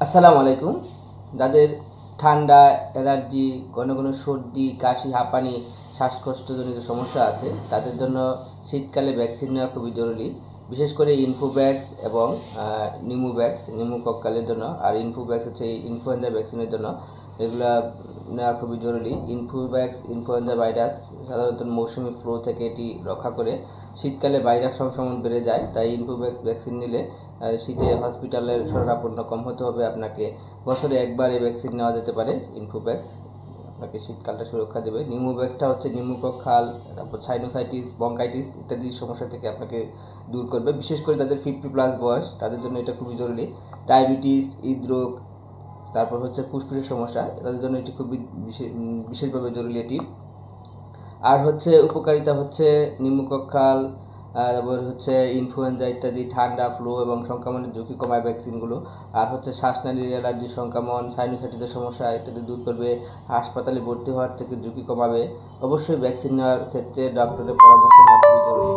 আসসালামু আলাইকুম। যাদের ঠান্ডা, অ্যালার্জি, ঘন ঘন সর্দি, কাশি, হাঁপানি, শ্বাসকষ্টজনিত সমস্যা আছে তাদের জন্য শীতকালে ভ্যাকসিন নেওয়া খুবই জরুরি। বিশেষ করে ইনফোভ্যাক্স এবং নিমোভ্যাক্স, নিউমোকক্কালের জন্য, আর ইনফোভ্যাক্স হচ্ছে এই ইনফ্লুয়েঞ্জা ভ্যাকসিনের জন্য। এগুলা নেওয়া খুবই জরুরি। ইনফোভ্যাক্স ইনফ্লুয়েঞ্জা ভাইরাস সাধারণত মৌসুমি ফ্লু থেকে এটি রক্ষা করে। শীতকালে ভাইরাস সংক্রমণ বেড়ে যায়, তাই ইনফোভ্যাক্স ভ্যাকসিন নিলে শীতে হসপিটালের শরণাপন্ন কম হতে হবে আপনাকে। বছরে একবার এই ভ্যাকসিন নেওয়া যেতে পারে ইনফোভ্যাক্স, আপনাকে শীতকালটা সুরক্ষা দেবে। নিউমোভ্যাক্সটা হচ্ছে নিউমোকক্কাল, তারপর সাইনোসাইটিস, ব্রঙ্কাইটিস ইত্যাদি সমস্যা থেকে আপনাকে দূর করবে। বিশেষ করে যাদের 50+ বয়স তাদের জন্য এটা খুবই জরুরি। ডায়াবেটিস, হৃদরোগ, তারপর হচ্ছে ফুসফুসের সমস্যা, তাদের জন্য এটি খুবই বিশেষভাবে জরুরি এটি। আর হচ্ছে উপকারিতা হচ্ছে নিউমোকক্কাল, তারপর হচ্ছে ইনফ্লুয়েঞ্জা ইত্যাদি ঠান্ডা, ফ্লু এবং সংক্রমণের ঝুঁকি কমায় ভ্যাকসিনগুলো। আর হচ্ছে শ্বাসনালীর অ্যালার্জি, সংক্রমণ, সাইনোসাইটিসের সমস্যা ইত্যাদি দূর করবে। হাসপাতালে ভর্তি হওয়ার থেকে ঝুঁকি কমাবে। অবশ্যই ভ্যাকসিন নেওয়ার ক্ষেত্রে ডক্টরের পরামর্শ নেওয়া খুবই জরুরি।